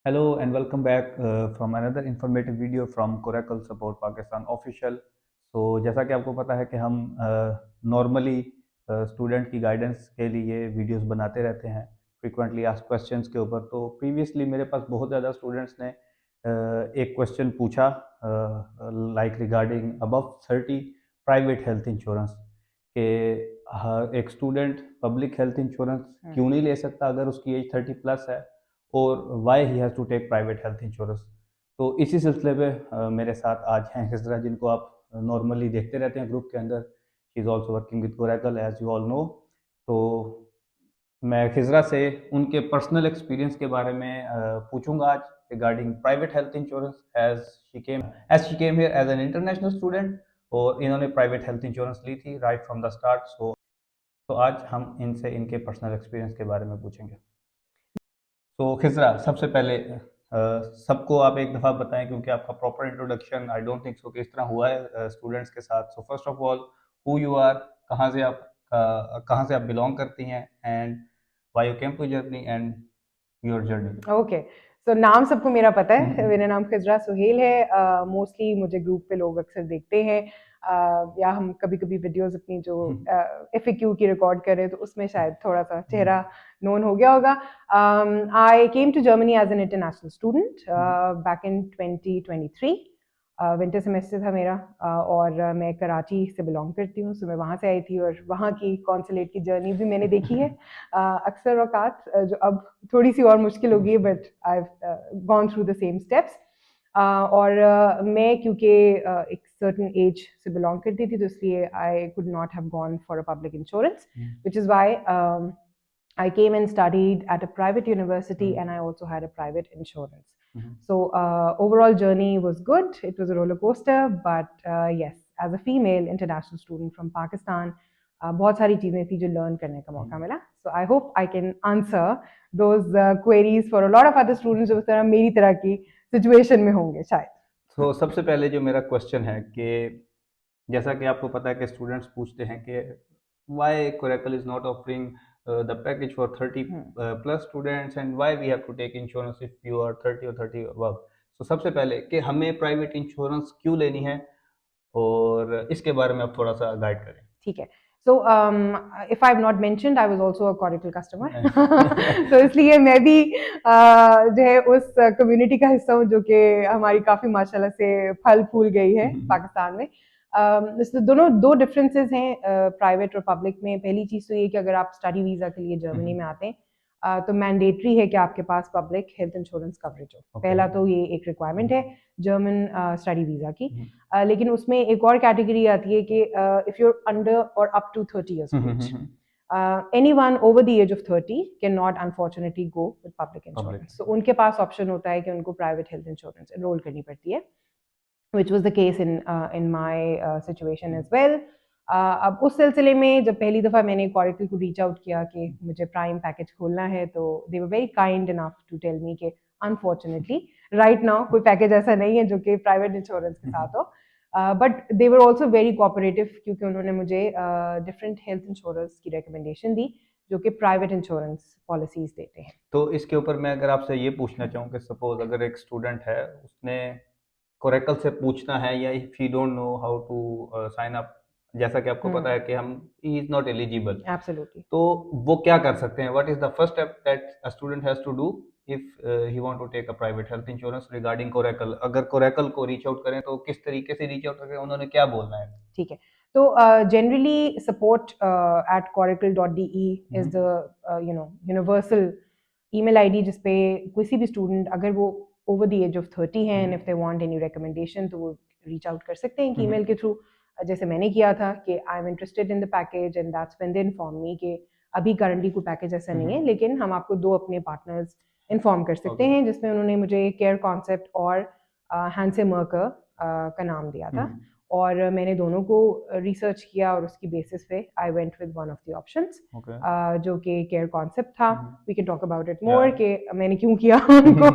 Hello and welcome back from another informative video from Coracle Support Pakistan Official. जैसा कि आपको पता है कि हम नॉर्मली स्टूडेंट की गाइडेंस के लिए वीडियोस बनाते रहते हैं फ्रीक्वेंटली आस्क्ड क्वेश्चंस के ऊपर। तो प्रीवियसली मेरे पास बहुत ज़्यादा स्टूडेंट्स ने एक क्वेश्चन पूछा like regarding above 30 private health insurance कि एक स्टूडेंट पब्लिक हेल्थ इंश्योरेंस क्यों नहीं ले सकता अगर उसकी एज 30 प्लस है, और why he has to take private health insurance. तो इसी सिलसिले में मेरे साथ आज हैं हिजरा, जिनको आप नॉर्मली देखते रहते हैं ग्रुप के अंदर। She is also working with Coracle as you all know. तो मैं हिजरा से उनके पर्सनल एक्सपीरियंस के बारे में पूछूंगा आज regarding private health insurance as she came here as an international student, और इन्होंने प्राइवेट हेल्थ इंश्योरेंस ली थी राइट फ्रॉम द स्टार्ट। तो आज हम इनसे इनके पर्सनल एक्सपीरियंस के बारे में पूछेंगे। तो खिजरा, सबसे पहले सबको आप एक दफ़ा बताएं, क्योंकि आपका proper introduction I don't think so कि इस तरह हुआ है स्टूडेंट्स के साथ। So first of all, who you are, कहाँ से आप बिलोंग करती हैं, and why you came to journey and your journey. Okay, so नाम सबको मेरा पता है। मेरा नाम खिजरा सुहेल है। मोस्टली मुझे ग्रुप पे लोग अक्सर देखते हैं, या हम कभी कभी वीडियोस अपनी जो FAQ की रिकॉर्ड करें तो उसमें शायद थोड़ा सा चेहरा नोन हो गया होगा। I came to Germany as an international student back in 2023। Winter semester था मेरा, और मैं कराची से बिलोंग करती हूँ, सो मैं वहाँ से आई थी और वहाँ की कॉन्सुलेट की जर्नी भी मैंने देखी है अक्सर औकात, जो अब थोड़ी सी और मुश्किल हो गई है, but I have gone through the same steps. और मैं क्योंकि एक सर्टन एज से बिलोंग करती थी, तो इसलिए I could not have gone for a public insurance, which is why I came and studied at a private university, and I also had a private insurance. So overall journey was good. It was a roller coaster, but yes, as a female international student from Pakistan, बहुत सारी चीज़ें थी जो learn करने का मौका मिला. So I hope I can answer those queries for a lot of other students जो इस तरह मेरी तरह की सिचुएशन में होंगे शायद. तो सबसे पहले जो मेरा क्वेश्चन है कि जैसा कि आपको पता है कि स्टूडेंट्स पूछते हैं कि why Coracle is not offering the package for 30 plus students, and why we have to take insurance if you are 30 और 30 अबव। तो सबसे पहले कि हमें प्राइवेट इंश्योरेंस क्यों लेनी है, और इसके बारे में आप थोड़ा सा गाइड करें। ठीक है। So if I have not mentioned, I was also a Coracle customer. तो इसलिए मैं भी जो है उस कम्युनिटी का हिस्सा हूँ जो कि हमारी काफ़ी माशाल्लाह से फल फूल गई है पाकिस्तान में। इसमें दोनों दो डिफरेंसेस हैं प्राइवेट और पब्लिक में। पहली चीज़ तो ये कि अगर आप स्टडी वीज़ा के लिए जर्मनी में आते हैं तो मैंडेटरी है कि आपके पास पब्लिक हेल्थ इंश्योरेंस कवरेज हो। पहला तो ये एक रिक्वायरमेंट है जर्मन स्टडी वीज़ा की। लेकिन उसमें एक और कैटेगरी आती है कि इफ़ यू आर अंडर और up to 30 years of age, anyone over the age of 30 cannot unfortunately go with public insurance. So उनके पास ऑप्शन होता है कि उनको प्राइवेट हेल्थ इंश्योरेंस एनरोल करनी पड़ती है, which was the case in my situation as well. अब उस सिलसिले में जब पहली दफ़ा मैंने Coracle को रीच आउट किया कि मुझे प्राइम पैकेज खोलना है, तो they were very kind enough to tell me कि अनफॉर्चुनेटली राइट नाउ कोई पैकेज ऐसा नहीं है जो कि प्राइवेट इंश्योरेंस के साथ हो, but they were also very cooperative, क्योंकि उन्होंने मुझे डिफरेंट हेल्थ इंश्योरेंस की रिकमेंडेशन दी जो कि प्राइवेट इंश्योरेंस पॉलिसीज देते हैं। तो इसके ऊपर मैं अगर आपसे ये पूछना चाहूँ कि सपोज अगर एक स्टूडेंट है, उसने कोरेकल से पूछना है, या if he don't know how to sign up, जैसा कि आपको पता है कि हम he is not eligible, absolutely, तो वो क्या कर सकते हैं? What is the first step that a student has to do if he want to take a private health insurance regarding Coracle? अगर कोरेकल को रीच आउट करें तो किस तरीके से रीच आउट करें, उन्होंने क्या बोलना है? ठीक है। तो generally support at coracle.de is the universal email ID जिसपे किसी भी स्टूडेंट अगर वो ओवर द एज ऑफ 30 हैं, and if they want any recommendation तो वो रीच आउट कर सकते हैं कि ईमेल के थ्रू, जैसे मैंने किया था कि I am interested in the package, and that's when they inform me कि अभी करंटली कोई पैकेज ऐसा नहीं है, लेकिन हम आपको दो अपने पार्टनर्स इन्फॉर्म कर सकते हैं, जिसमें उन्होंने मुझे केयर कॉन्सेप्ट और हैंसे मर्कर का नाम दिया था, और मैंने दोनों को रिसर्च किया और उसकी बेसिस पे I went with one of the options जो कि केयर कॉन्सेप्ट था। We can talk about it more कि मैंने क्यों किया उनको,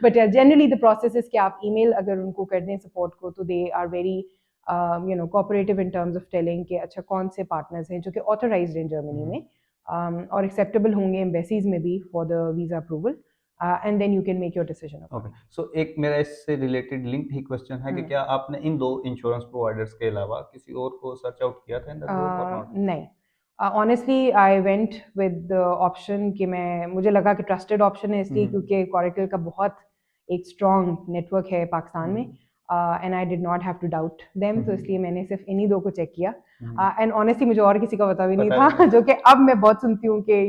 but generally the process is कि आप ईमेल अगर उनको कर दें सपोर्ट को, तो they are very cooperative in terms of telling कि अच्छा कौन से पार्टनर्स हैं जो कि ऑथराइज्ड हैं जर्मनी में और एक्सेप्टेबल होंगे एम्बेसीज में भी for the visa approval, and then you can make your decision upon okay, so एक मेरा इससे रिलेटेड लिंक ही क्वेश्चन है कि क्या आपने इन 2 इंश्योरेंस प्रोवाइडर्स के अलावा किसी और को सर्च आउट किया था इन द ग्रुप और नॉट? नहीं, honestly I went with the option कि मुझे लगा कि ट्रस्टेड ऑप्शन है, इसलिए क्योंकि कोरेकल का बहुत एक स्ट्रॉन्ग नेटवर्क है पाकिस्तान में, and I did not have to doubt them, तो इसलिए मैंने सिर्फ इन्हीं 2 को चेक किया, एंड ऑनेस्टली मुझे और किसी का पता भी नहीं था जो कि अब मैं बहुत सुनती हूँ कि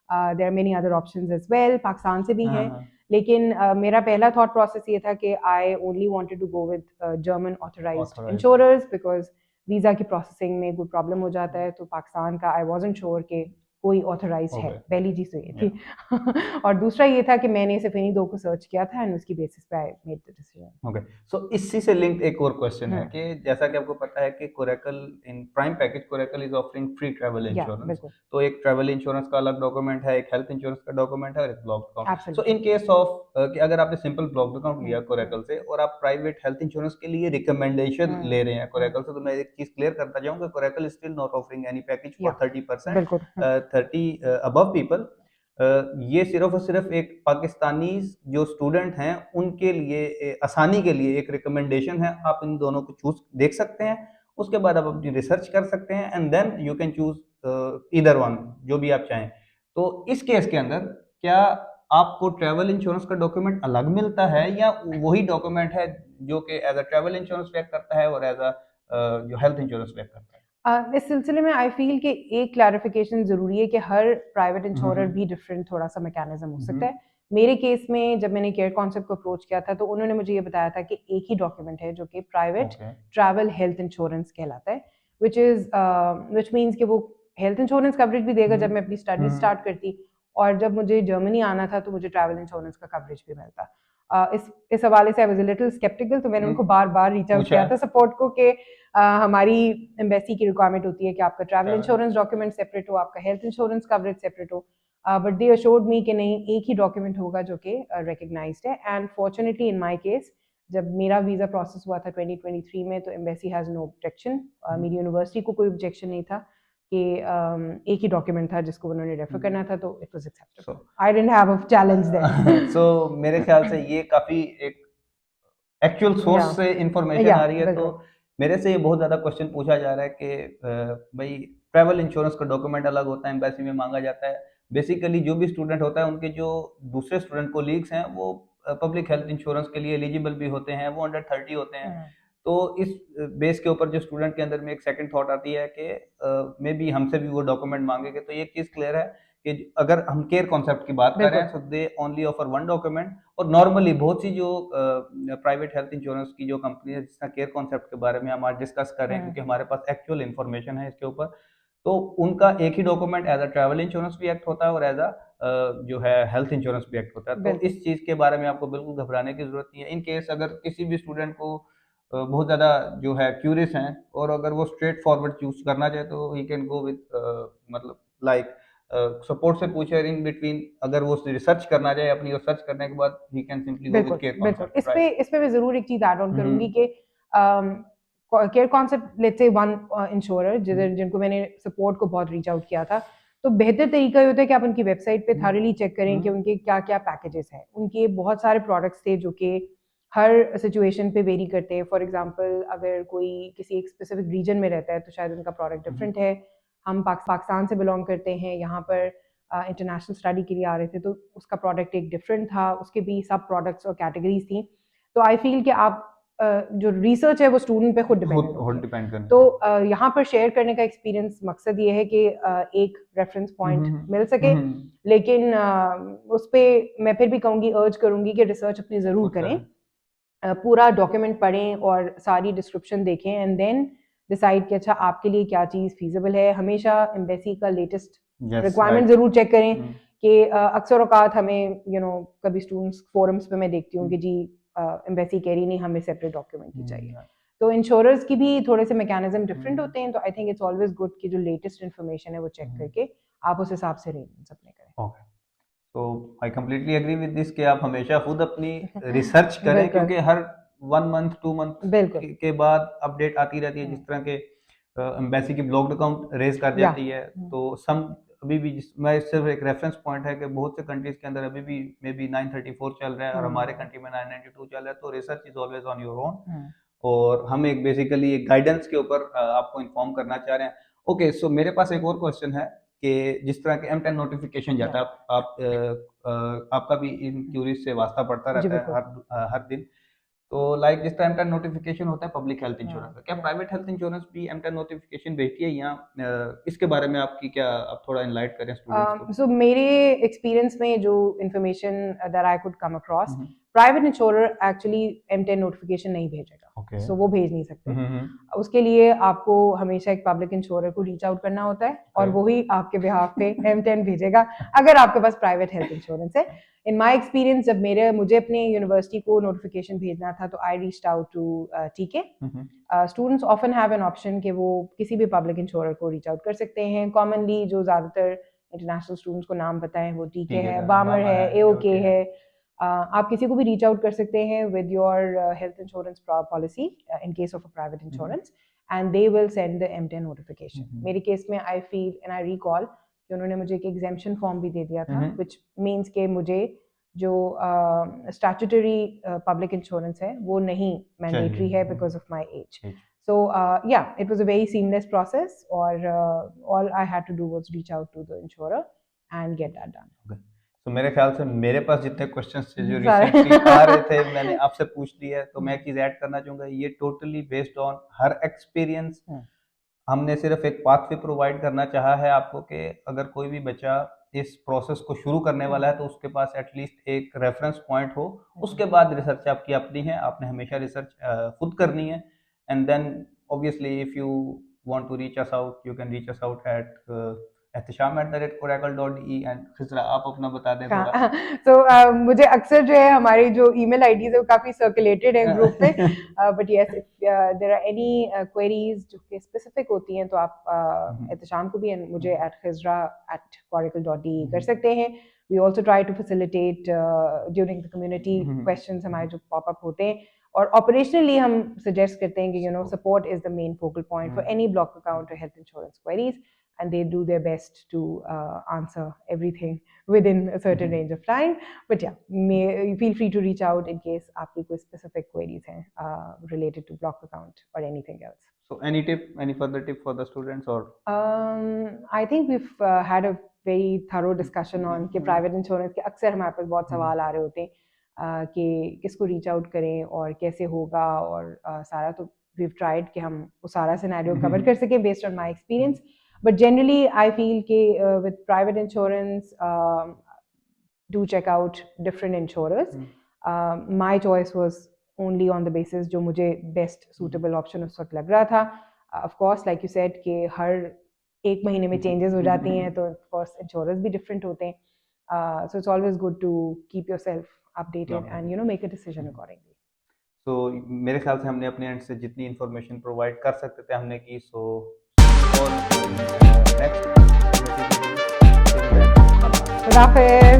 there are many other options as well, Pakistan से भी हैं, लेकिन मेरा पहला थॉट प्रोसेस ये था कि I only wanted to go with German authorised insurers, because visa की प्रोसेसिंग में कोई प्रॉब्लम हो जाता है तो पाकिस्तान का आई वाज़न्ट श्योर कि कोई ऑथराइज है, पहली चीज़ तो ये थी और दूसरा ये था कि मैंने सिर्फ इन्हीं 2 को सर्च किया था एंड उसकी बेसिस पे I made the decision. Okay, so इसी से लिंक्ड एक और क्वेश्चन है कि जैसा कि आपको पता है कि coracle in prime package coracle is offering free travel insurance, तो एक ट्रैवल इंश्योरेंस का अलग डॉक्यूमेंट है, एक हेल्थ इंश्योरेंस का डॉक्यूमेंट है और एक block account. So in case of कि अगर आपने सिंपल ब्लॉक अकाउंट लिया कोरेकल से और आप प्राइवेट हेल्थ इंश्योरेंस के लिए रिकमेंडेशन ले रहे हैं कोरेकल से, तो मैं एक चीज क्लियर करता जाऊं कि coracle is still not offering any package for 30% 30 above people. ये सिर्फ और सिर्फ एक पाकिस्तानी जो स्टूडेंट हैं उनके लिए आसानी के लिए एक रिकमेंडेशन है, आप इन दोनों को चूज देख सकते हैं, उसके बाद आप अपनी रिसर्च कर सकते हैं and then you can choose either one, जो भी आप चाहें। तो इस केस के अंदर क्या आपको ट्रैवल इंश्योरेंस का डॉक्यूमेंट अलग मिलता है या वही डॉक्यूमेंट है जो कि as a travel insurance work करता है और एज अ जो हेल्थ इंश्योरेंस वर्क करता है? इस सिलसिले में आई फील कि एक क्लैरिफिकेशन ज़रूरी है कि हर प्राइवेट इंश्योरर भी डिफरेंट थोड़ा सा मैकेनिज्म हो सकता है। मेरे केस में जब मैंने केयर कॉन्सेप्ट को अप्रोच किया था तो उन्होंने मुझे ये बताया था कि एक ही डॉक्यूमेंट है जो कि प्राइवेट ट्रैवल हेल्थ इंश्योरेंस कहलाता है, विच मीन्स कि वो हेल्थ इंश्योरेंस कवरेज भी देगा जब मैं अपनी स्टडी स्टार्ट करती, और जब मुझे जर्मनी आना था तो मुझे ट्रैवल इंश्योरेंस का कवरेज भी मिलता। इस हवाले से I was a little sceptical, तो मैंने उनको बार बार रीच आउट किया था सपोर्ट को कि हमारी एम्बेसी की रिक्वायरमेंट होती है कि आपका ट्रैवल इंश्योरेंस डॉक्यूमेंट सेपरेट हो, आपका हेल्थ इंश्योरेंस कवरेज सेपरेट हो, बट दे अश्योर्ड मी कि नहीं, एक ही डॉक्यूमेंट होगा जो कि रिकग्नाइज्ड है। And fortunately in my case जब मेरा वीज़ा प्रोसेस हुआ था 2023 में तो एम्बेसी हैज़ नो ऑब्जेक्शन, मेरी यूनिवर्सिटी को कोई ऑब्जेक्शन नहीं था कि एक ही डॉक्यूमेंट था जिसको उन्होंने रेफर करना था, तो it was acceptable, I didn't have a challenge there. So मेरे ख्याल से ये काफी एक एक्चुअल सोर्स से इंफॉर्मेशन आ रही है, तो मेरे से ये बहुत ज़्यादा क्वेश्चन पूछा जा रहा है कि भाई ट्रैवल इंश्योरेंस का डॉक्यूमेंट अलग होता है, एम्बेसी में मांगा जाता है। बेसिकली जो भी स्टूडेंट होता है उनके जो दूसरे स्टूडेंट कोलीग्स हैं वो पब्लिक हेल्थ इंश्योरेंस के लिए एलिजिबल भी होते हैं, वो अंडर 30 होते हैं। तो इस बेस के ऊपर जो स्टूडेंट के अंदर में एक सेकंड थॉट आती है कि मे बी हमसे भी वो डॉक्यूमेंट मांगेंगे। तो ये चीज़ क्लियर है कि अगर हम केयर कॉन्सेप्ट की बात कर रहे हैं, so they only offer one document. और नॉर्मली बहुत सी जो प्राइवेट हेल्थ इंश्योरेंस की जो कंपनी है जिसका केयर कॉन्सेप्ट के बारे में हम आज डिस्कस कर रहे हैं, क्योंकि हमारे पास एक्चुअल इन्फॉर्मेशन है इसके ऊपर, तो उनका एक ही document as a travel insurance भी एक्ट होता है और एज अ जो है हेल्थ इंश्योरेंस भी एक्ट होता है। तो इस चीज़ के बारे में आपको बिल्कुल घबराने की जरूरत नहीं है। इन केस अगर किसी भी स्टूडेंट को बहुत ज़्यादा जो है क्यूरियस हैं और अगर वो स्ट्रेट फॉरवर्ड चूज करना चाहे तो ही कैन गो विद मतलब लाइक सपोर्ट से पूछे इन बिटवीन, अगर वो रिसर्च करना चाहे अपनी रिसर्च करने के बाद he can simply go with care concept. इस पे मैं जरूर एक चीज ऐड ऑन करूंगी कि Care concept let's say one insurer जिनको मैंने सपोर्ट को बहुत रीच आउट किया था, तो बेहतर तरीका ये होता है कि आप उनकी वेबसाइट पे थॉरली चेक करें कि उनके क्या क्या पैकेजेस हैं। उनके बहुत सारे प्रोडक्ट्स थे जो कि हर सिचुएशन पे वेरी करते हैं। फॉर एग्जांपल अगर कोई किसी एक स्पेसिफिक रीजन में रहता है तो शायद उनका प्रोडक्ट डिफरेंट है। हम पाकिस्तान से बिलोंग करते हैं, यहाँ पर इंटरनेशनल स्टडी के लिए आ रहे थे तो उसका प्रोडक्ट एक डिफरेंट था, उसके भी सब प्रोडक्ट्स और कैटेगरीज थी। तो आई फील कि आप जो रिसर्च है वो स्टूडेंट पे खुद डिपेंड करता है। तो यहाँ पर शेयर करने का एक्सपीरियंस मकसद ये है कि एक रेफरेंस पॉइंट मिल सके, लेकिन उस पर मैं फिर भी कहूँगी, अर्ज करूँगी कि रिसर्च अपनी ज़रूर करें, पूरा डॉक्यूमेंट पढ़ें और सारी डिस्क्रिप्शन देखें एंड देन डिसाइड कि अच्छा आपके लिए क्या चीज़ फीजिबल है। हमेशा एम्बेसी का लेटेस्ट रिक्वायरमेंट ज़रूर चेक करें कि अक्सर औकात हमें कभी स्टूडेंट्स फोरम्स पे मैं देखती हूँ कि जी एम्बेसी कह रही नहीं हमें सेपरेट डॉक्यूमेंट ही चाहिए। तो इंश्योरर्स की भी थोड़े से मैकेनिज्म डिफरेंट होते हैं, तो I think it's always good कि जो लेटेस्ट इन्फॉर्मेशन है वो चेक करके आप उस हिसाब से अरेंजमेंट्स अपने करें। ओके, तो I completely agree with this कि आप हमेशा खुद अपनी रिसर्च करें क्योंकि हर 1 मंथ 2 मंथ के बाद अपडेट आती रहती है। जिस तरह के एम्बेसी की ब्लॉक्ड अकाउंट रेज कर जाती है, तो सम अभी भी मैं सिर्फ एक रेफरेंस पॉइंट है कि बहुत से कंट्रीज के अंदर अभी भी मे बी 934 चल रहा है और हमारे कंट्री में 992 चल रहा है, तो research is always on your own. और हम एक बेसिकली एक गाइडेंस के ऊपर आपको इन्फॉर्म करना चाह रहे हैं। ओके, सो मेरे पास एक और क्वेश्चन है कि जिस तरह के M10 नोटिफिकेशन जाता है, आपका भी इन क्यूरीज से वास्ता पड़ता रहता है हर दिन। तो लाइक जिस तरह M10 नोटिफिकेशन होता है पब्लिक हेल्थ इंश्योरेंस का, क्या प्राइवेट हेल्थ इंश्योरेंस भी M10 नोटिफिकेशन भेजती है या इसके बारे में आपकी क्या, आप थोड़ा इनलाइट करें स्टूडेंट्स को। सो मेरे एक्सपीरियंस में जो information that I could come across, private insurer actually M10 notification नहीं भेजेगा, सो वो भेज नहीं सकते। उसके लिए आपको हमेशा एक पब्लिक इंश्योरर को रीच आउट करना होता है और वही आपके बिहाफ पे M10 भेजेगा अगर आपके पास प्राइवेट हेल्थ इंश्योरेंस है। इन माई एक्सपीरियंस, जब मुझे अपने यूनिवर्सिटी को नोटिफिकेशन भेजना था तो I reached out to TK। Students often have an option कि वो किसी भी पब्लिक इंश्योरर को रीच आउट कर सकते हैं। कॉमनली जो ज़्यादातर इंटरनेशनल स्टूडेंट्स को नाम पता है वो TK है, बामर है, AOK है। आप किसी को भी रीच आउट कर सकते हैं with your health insurance policy in case of a private insurance, and they will send the M10 notification. मेरे केस में I feel and I recall कि उन्होंने मुझे एक एग्जेम्पशन फॉर्म भी दे दिया था, विच मीन्स के मुझे जो स्टैट्यूटरी पब्लिक इंश्योरेंस है वो नहीं मैंडेटरी है because of my age. So yeah, it was a very seamless process, or all I had to do was reach out to the insurer and get that done. Okay. तो मेरे ख्याल से मेरे पास जितने क्वेश्चंस थे जो recently आ रहे थे मैंने आपसे पूछ लिया है। तो मैं एक चीज़ ऐड करना चाहूँगा, ये totally based on her experience. हमने सिर्फ एक पाथवे प्रोवाइड करना चाहा है आपको कि अगर कोई भी बच्चा इस प्रोसेस को शुरू करने वाला है तो उसके पास एटलीस्ट एक रेफरेंस पॉइंट हो। उसके बाद रिसर्च आपकी अपनी है, आपने हमेशा रिसर्च खुद करनी है। And then obviously if you want to reach us out, you can reach us out at ehtisham@coracle.de। and Khisra आप अपना बता दें थोड़ा। So मुझे अक्सर जो है हमारी जो email IDs है वो काफी circulated है ग्रुप पे, but yes, if there are any queries जो कि specific होती हैं तो आप एहतिशाम को भी मुझे @khizra@coracle.de कर सकते हैं। We also try to facilitate during the community questions हमारे जो pop up होते हैं, और ऑपरेशनली हम सजेस्ट करते हैं कि you know support is the main focal point for any block account और health insurance queries, and they do their best to answer everything within a certain range of time. But yeah, feel free to reach out in case आपकी कोई specific queries हैं related to block account or anything else. So any tip, any further tip for the students or? I think we've had a very thorough discussion on कि private insurance के अक्सर हमारे पास बहुत सवाल आ रहे होते हैं कि किसको रीच आउट करें और कैसे होगा, और सारा तो we've tried कि हम वो सारा सिनेरियो कवर कर सकें based on my experience. But generally I feel कि with private insurance do check out different insurers. My choice was only on the basis जो मुझे best suitable option उस वक्त लग रहा था. Of course like you said कि हर एक महीने में changes हो जाती हैं तो of course insurers भी different होते हैं. So it's always good to keep yourself updated and you know make a decision accordingly. So मेरे ख्याल से हमने अपने एंड से जितनी इन्फॉर्मेशन प्रोवाइड कर सकते थे हमने की। सो और नेक्स्ट खुदा हाफिज़।